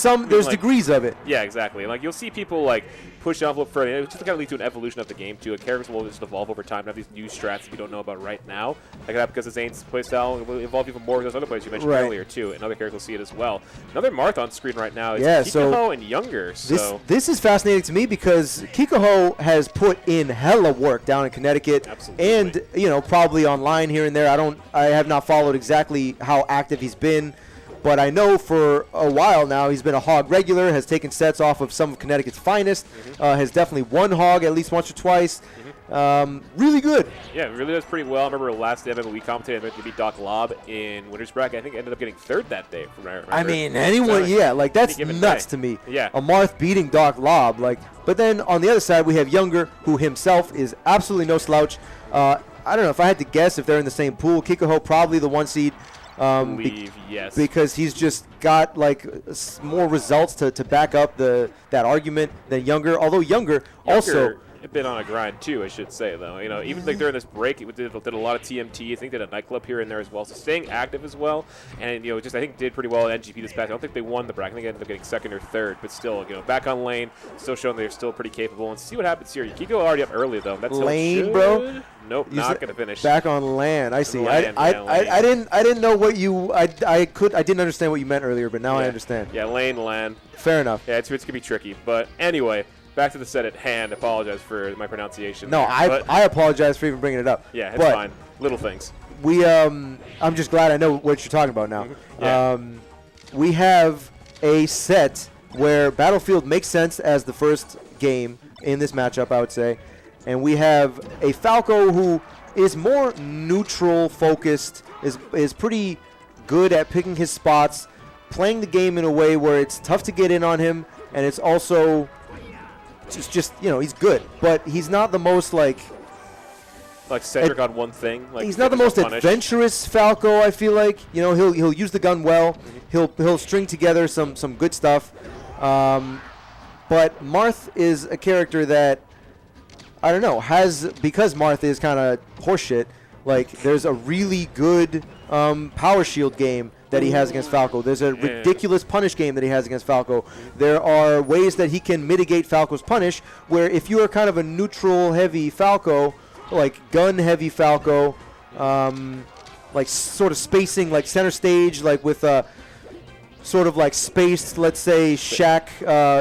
there's degrees of it. Yeah, exactly. Like you'll see people like push the envelope further. It's just to kind of lead to an evolution of the game too. Characters will just evolve over time and have these new strats that you don't know about right now. Like that because of Zane's playstyle will evolve even more with those other plays you mentioned earlier too. And other characters will see it as well. Another Marth on screen right now is Kikoho and Younger. So this is fascinating to me because Kikoho has put in hella work down in Connecticut. Absolutely. And probably online here and there. I have not followed exactly how active he's been. But I know for a while now he's been a Hog regular, has taken sets off of some of Connecticut's finest, has definitely won Hog at least once or twice. Really good. Yeah, it really does pretty well. I remember last day we commentated to beat Doc Lob in Winter's Bracket. I think ended up getting third that day. From there. I mean, that's nuts to me. Yeah. A Marth beating Doc Lob. But then on the other side we have Younger, who himself is absolutely no slouch. I don't know if I had to guess if they're in the same pool. Kikoho probably the 1 seed. Yes. Because he's just got more results to back up that argument than Younger. Although Younger also been on a grind too, I should say though. Even like during this break, it did a lot of TMT. I think did a nightclub here and there as well. So staying active as well, and I think did pretty well at NGP this past. I don't think they won the bracket. I think they ended up getting second or third, but still, back on lane, still showing they're still pretty capable. And see what happens here. Kiko already up early though. That's lane, bro. Nope, not gonna finish. Back on land. I see. I didn't know what you. I didn't understand what you meant earlier, but now I understand. Yeah, lane, land. Fair enough. Yeah, it's gonna be tricky, but anyway. Back to the set at hand. Apologize for my pronunciation. No, I apologize for even bringing it up. Yeah, it's fine. Little things. I'm just glad I know what you're talking about now. Yeah. We have a set where Battlefield makes sense as the first game in this matchup, I would say. And we have a Falco who is more neutral focused, is pretty good at picking his spots, playing the game in a way where it's tough to get in on him, and it's also just he's good, but he's not the most like centric on one thing. He's not the most adventurous Falco. I feel like he'll use the gun well. He'll string together some good stuff. But Marth is a character that I don't know because Marth is kind of horseshit. There's a really good power shield game that he has against Falco. There's a ridiculous punish game that he has against Falco. There are ways that he can mitigate Falco's punish, where if you are kind of a neutral-heavy Falco, gun-heavy Falco, sort of spacing, center stage, with sort of spaced, let's say, Shack,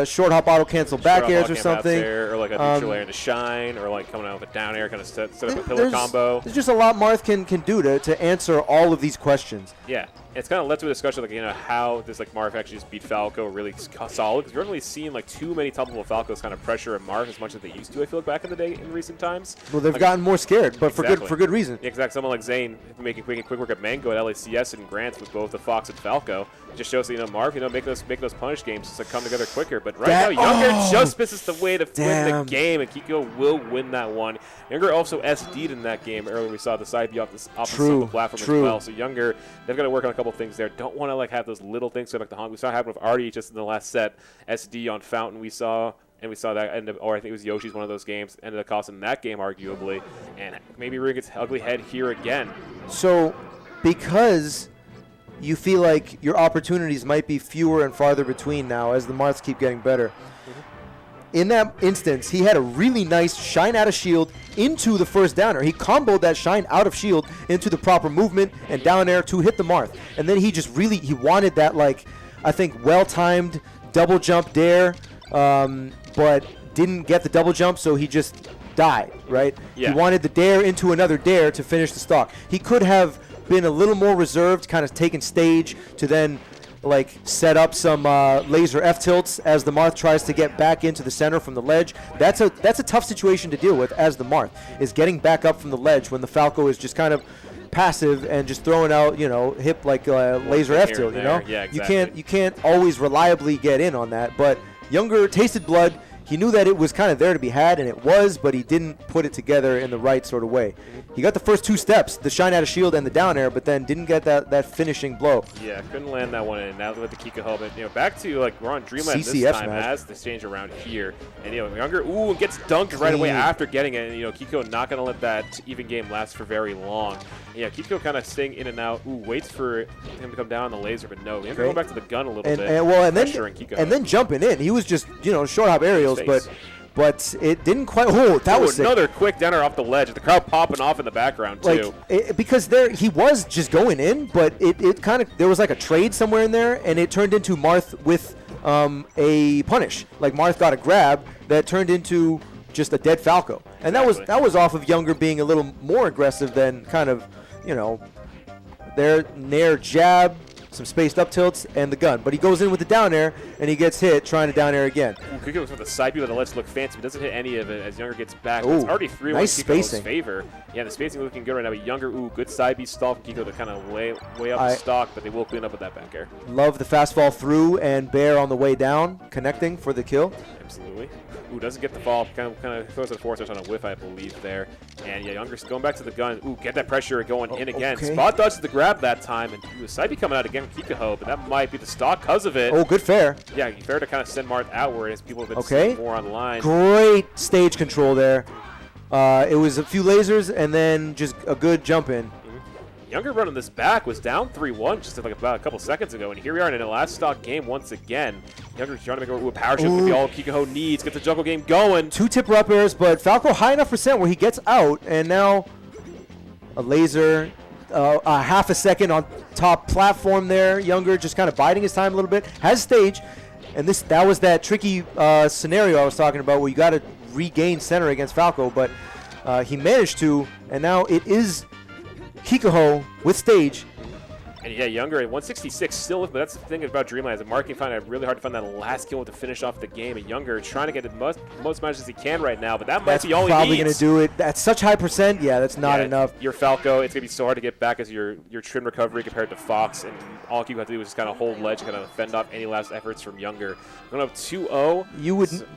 short hop auto cancel back airs or something. Or a neutral air into shine, or coming out with a down air, kind of set up a pillar combo. There's just a lot Marth can do to answer all of these questions. Yeah. It's kind of led to a discussion how this Marth actually just beat Falco really solid, because we haven't really seen too many top-level Falcos kind of pressure in Marth as much as they used to, I feel back in the day in recent times. Well, they've gotten more scared, but for good reason. Yeah, exactly. Someone like Zane making quick work at Mango at LACS and Grants with both the Fox and Falco just shows that Marth make those punish games just come together quicker. But now Younger just misses the way to win the game, and Kiko will win that one. Younger also SD'd in that game earlier. We saw the side B off the platform as well. So Younger, they've got to work on a couple things there. Don't want to have those little things go back to haunt. We saw it happen with Artie just in the last set. SD on Fountain we saw that end up, or I think it was Yoshi's one of those games, ended up costing that game arguably, and maybe rearing its ugly head here again. So because you feel like your opportunities might be fewer and farther between now as the Marths keep getting better. In that instance, he had a really nice shine out of shield into the first downer. He comboed that shine out of shield into the proper movement and down air to hit the Marth. And then he just he wanted that, I think, well-timed double jump dare, but didn't get the double jump, so he just died, right? Yeah. He wanted the dare into another dare to finish the stock. He could have been a little more reserved, kind of taken stage to then set up some laser F-tilts as the Marth tries to get back into the center from the ledge. That's a tough situation to deal with as the Marth, is getting back up from the ledge when the Falco is just kind of passive and just throwing out, hip laser F-tilt, Yeah, exactly. You can't always reliably get in on that, but Younger tasted blood. he knew that it was kind of there to be had, and it was, but he didn't put it together in the right sort of way. He got the first 2 steps, the shine out of shield and the down air, but then didn't get that finishing blow. Yeah, couldn't land that one in. Now with the Kikoho, but back to like we're on Dreamland CCF this time match. as the exchange around here, and Younger gets dunked right away after getting it. And Kikoho not gonna let that even game last for very long. Yeah, Kikoho kind of staying in and out. Waits for him to come down on the laser, but no, Younger going back to the gun a little bit. And then jumping in, he was just short hop aerials, but it didn't quite. Oh, that was sick. Another quick downer off the ledge. The crowd popping off in the background too. Because he was just going in, but it kind of there was like a trade somewhere in there, and it turned into Marth with a punish. Like Marth got a grab that turned into just a dead Falco, and that was off of Younger being a little more aggressive than kind of their nair jab, some spaced up tilts, and the gun. But he goes in with the down air, and he gets hit trying to down air again. Kikoho goes with the side B with the ledge look fancy, but doesn't hit any of it as Younger gets back. Ooh, it's already 3-1 nice Kikoho's spacing. favor. Yeah, the spacing looking good right now. But Younger, good side B stall from Kikoho to kind of way up the stock, but they will clean up with that back air. Love the fast fall through and Bear on the way down, connecting for the kill. Absolutely. Doesn't get the fall, kind of throws it forward on a whiff, I believe, there. And yeah, Younger's going back to the gun. Get that pressure going in again. Okay. Spot dodges the grab that time, and side B coming out again from Kikoho, but that might be the stock because of it. Oh, good fair. Yeah, fair to kind of send Marth outward as people have been seeing more online. Great stage control there. It was a few lasers and then just a good jump in. Younger running this back was down 3-1 just like about a couple seconds ago, and here we are in a last stock game once again. Younger trying to make a power shift with the all Kikoho needs, get the juggle game going. 2 tipper up airs, but Falco high enough percent where he gets out, and now a laser, a half a second on top platform there. Younger just kind of biding his time a little bit, has stage, and that was that tricky scenario I was talking about where you got to regain center against Falco, but he managed to, and now it is Kikoho with stage. And yeah, Younger at 166 still, but that's the thing about Dreamland is that Marth can find it really hard to find that last kill to finish off the game. And Younger trying to get the most matches he can right now, but that might be all he needs. That's probably going to do it. That's such high percent. Yeah, that's not enough. Your Falco, it's going to be so hard to get back as your trim recovery compared to Fox, and all you have to do is just kind of hold ledge and kind of fend off any last efforts from Younger. Going up 2-0.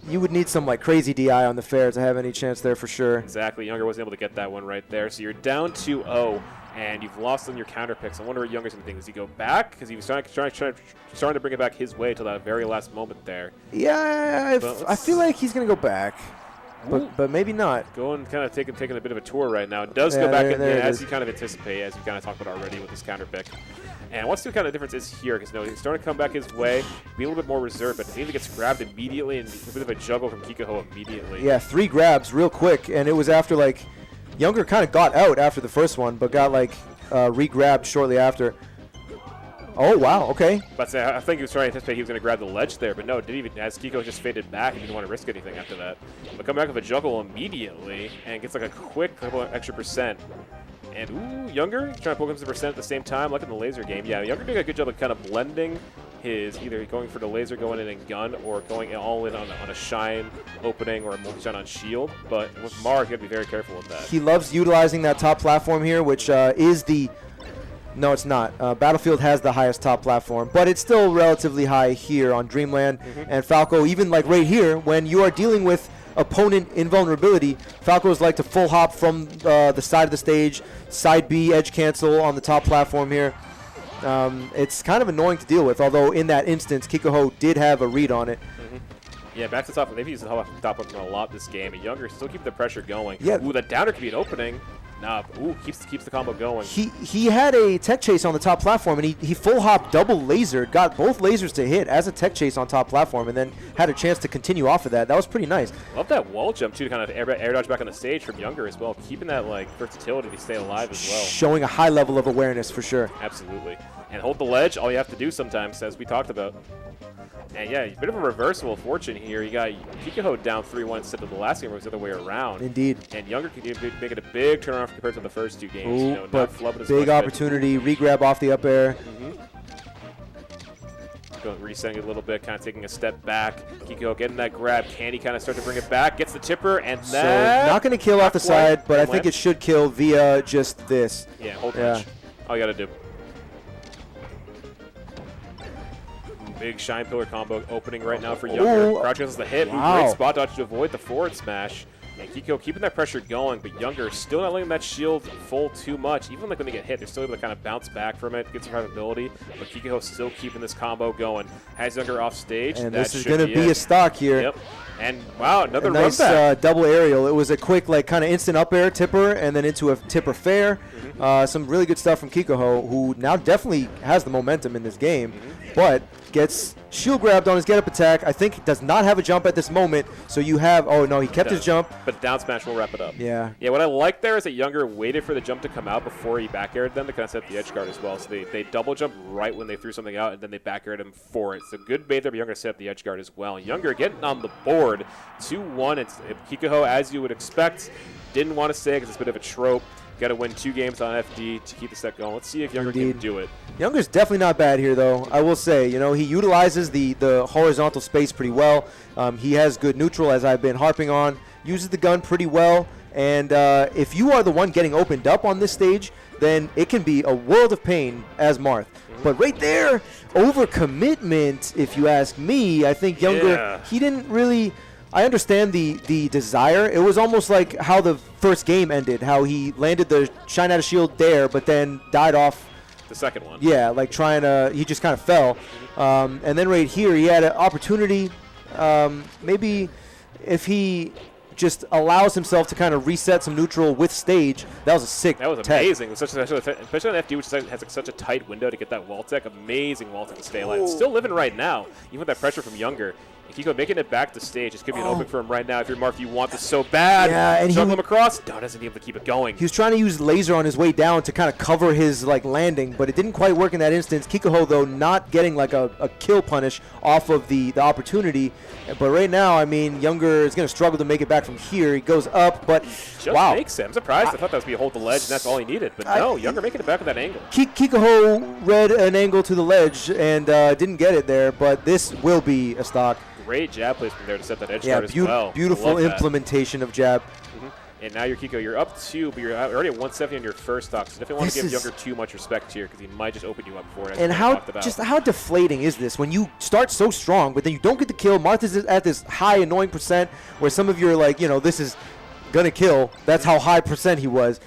You would need some like crazy DI on the fair to have any chance there for sure. Exactly. Younger wasn't able to get that one right there. So you're down 2-0. And you've lost on your counter picks. I wonder what Younger's going to think. Does he go back? Because he was starting to bring it back his way till that very last moment there. Yeah, I feel like he's going to go back. But maybe not. Going kind of taking a bit of a tour right now. It does go back as you kind of anticipate, as we kind of talked about already with this counter pick. And what's the kind of difference is here, because he's starting to come back his way, be a little bit more reserved, but he either gets grabbed immediately and a bit of a juggle from Kikoho immediately. Yeah, 3 grabs real quick, and it was after like Younger kind of got out after the first one, but got like re-grabbed shortly after. Oh, wow, okay. But I think he was trying to anticipate he was going to grab the ledge there, but no, didn't even, as Kikoho just faded back, he didn't want to risk anything after that. But come back with a juggle immediately, and gets like a quick couple of extra percent. And Younger trying to poke him some percent at the same time, like in the laser game. Yeah, Younger doing a good job of kind of blending his either going for the laser, going in and gun, or going all in on a shine opening or a multi-shine on shield. But with Marth, you got to be very careful with that. He loves utilizing that top platform here, which is the... No, it's not. Battlefield has the highest top platform, but it's still relatively high here on Dreamland. And Falco, even like right here, when you are dealing with opponent invulnerability, Falcos like to full hop from the side of the stage, side B, edge cancel on the top platform here. It's kind of annoying to deal with, although in that instance, Kikoho did have a read on it. Yeah, back to the top. They've used the top weapon a lot this game, and Younger still keep the pressure going. Yeah. The downer could be an opening. Nah, keeps the combo going. He had a tech chase on the top platform, and he full hop double lasered, got both lasers to hit as a tech chase on top platform, and then had a chance to continue off of that. That was pretty nice. Love that wall jump too, to kind of air dodge back on the stage from Younger as well, keeping that like versatility to stay alive as well. Showing a high level of awareness for sure. Absolutely. And hold the ledge, all you have to do sometimes, as we talked about. And yeah, a bit of a reversal of fortune here. You got Kikoho down 3-1 instead of the last game where it was the other way around. Indeed. And Younger could make it a big turnaround compared to the first 2 games. Ooh, but big opportunity, re-grab off the up air. Resetting it a little bit, kind of taking a step back. Kikoho getting that grab. Can he kind of start to bring it back? Gets the tipper, and that... So not going to kill off the side, but I think it should kill via just this. Yeah, hold punch. All you got to do. Big Shine Pillar combo opening right now for Younger. Ooh. Crouch cancels the hit. Wow. Great spot dodge to avoid the forward smash. And Kikoho keeping that pressure going, but Younger still not letting that shield full too much. Even like when they get hit, they're still able to kind of bounce back from it, get some survivability. But Kikoho still keeping this combo going. Has Younger off stage. And that this is going to be it. a stock here. Yep. And wow, another a nice run back. double aerial. It was a quick, like, kind of instant up air tipper and then into a tipper fair. Some really good stuff from Kikoho, who now definitely has the momentum in this game, but gets shield grabbed on his get-up attack. I think he does not have a jump at this moment, so you have, oh no, he kept his jump. But down smash will wrap it up. Yeah. Yeah, what I like there is that Younger waited for the jump to come out before he back aired them to kind of set the edge guard as well. So they double jump right when they threw something out, and then they back aired him for it. So good bait there, but Younger set up the edge guard as well. Younger getting on the board, 2-1. It's Kikoho, as you would expect. Didn't want to say because it's a bit of a trope. Got to win 2 games on FD to keep the set going. Let's see if Younger can do it. Younger's definitely not bad here, though. I will say, you know, he utilizes the horizontal space pretty well. He has good neutral, as I've been harping on. Uses the gun pretty well. And if you are the one getting opened up on this stage, then it can be a world of pain as Marth. But right there, overcommitment, if you ask me. I think Younger, he didn't really... I understand the desire. It was almost like how the first game ended, how he landed the Shine Out of Shield there, but then died off. The second one. Yeah, like trying to, he just kind of fell. And then right here, he had an opportunity. Maybe if he just allows himself to kind of reset some neutral with stage, that was a sick That was tech. amazing. It was especially on FD, which has like such a tight window to get that wall tech. Amazing wall tech to stay alive. Still living right now, even with that pressure from Younger. Kiko making it back to stage. This could be an open for him right now. If you're Marth, you want this so bad. Yeah, and juggle him across. No, doesn't be able to keep it going. He was trying to use laser on his way down to kind of cover his like landing, but it didn't quite work in that instance. Kikoho, though, not getting like a kill punish off of the opportunity. But right now, I mean, Younger is going to struggle to make it back from here. He goes up, but Just wow. makes it. I'm surprised. I thought that was be a hold the ledge, and that's all he needed. But no, Younger making it back with that angle. Kikoho read an angle to the ledge and didn't get it there, but this will be a stock. Great jab placement there to set that edge guard as well. Beautiful implementation of jab. And now you're up 2, but you're already at 170 on your first stock. So definitely want to give Younger too much respect here because he might just open you up for it. And how deflating is this when you start so strong, but then you don't get the kill? Marth is at this high annoying percent where some of you are like, you know, this is gonna kill. That's how high percent he was.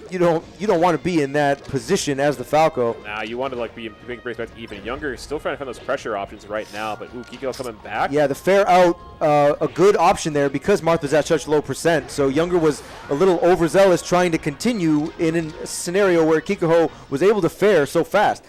You don't want to be in that position as the Falco. Nah, you want to like be big break even. Younger is still trying to find those pressure options right now, but Kiko coming back. Yeah, the fair out, a good option there because Marth was at such low percent. So Younger was a little overzealous trying to continue in a scenario where Kikoho was able to fair so fast.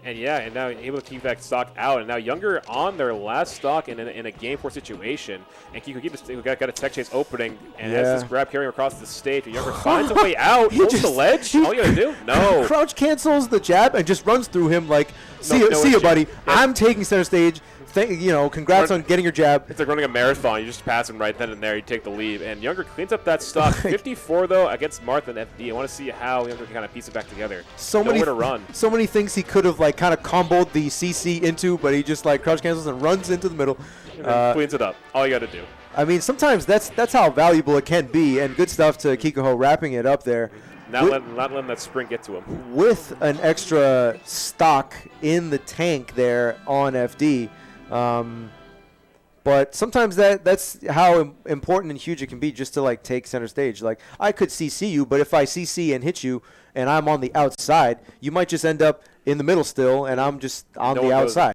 And yeah, and now able to keep that stock out. And now Younger on their last stock in a game 4 situation. And Kiko got a tech chase opening and has this grab carrying across the stage. And Younger finds a way out. Holds the ledge. All you gotta do? No. Crouch cancels the jab and just runs through him like, see ya, buddy. Yeah. I'm taking center stage. Congrats on getting your jab. It's like running a marathon. You just pass him right then and there. You take the lead. And Younger cleans up that stock. 54, though, against Marth and FD. I want to see how Younger can kind of piece it back together. Nowhere to run. So many things he could have, like, kind of comboed the CC into, but he just, like, crouch cancels and runs into the middle. Cleans it up. All you got to do. I mean, sometimes that's how valuable it can be, and good stuff to Kikoho wrapping it up there. Not letting that sprint get to him. With an extra stock in the tank there on FD. But sometimes that's how important and huge it can be just to like take center stage. Like I could CC you, but if I CC and hit you and I'm on the outside, you might just end up in the middle still and I'm just on the outside.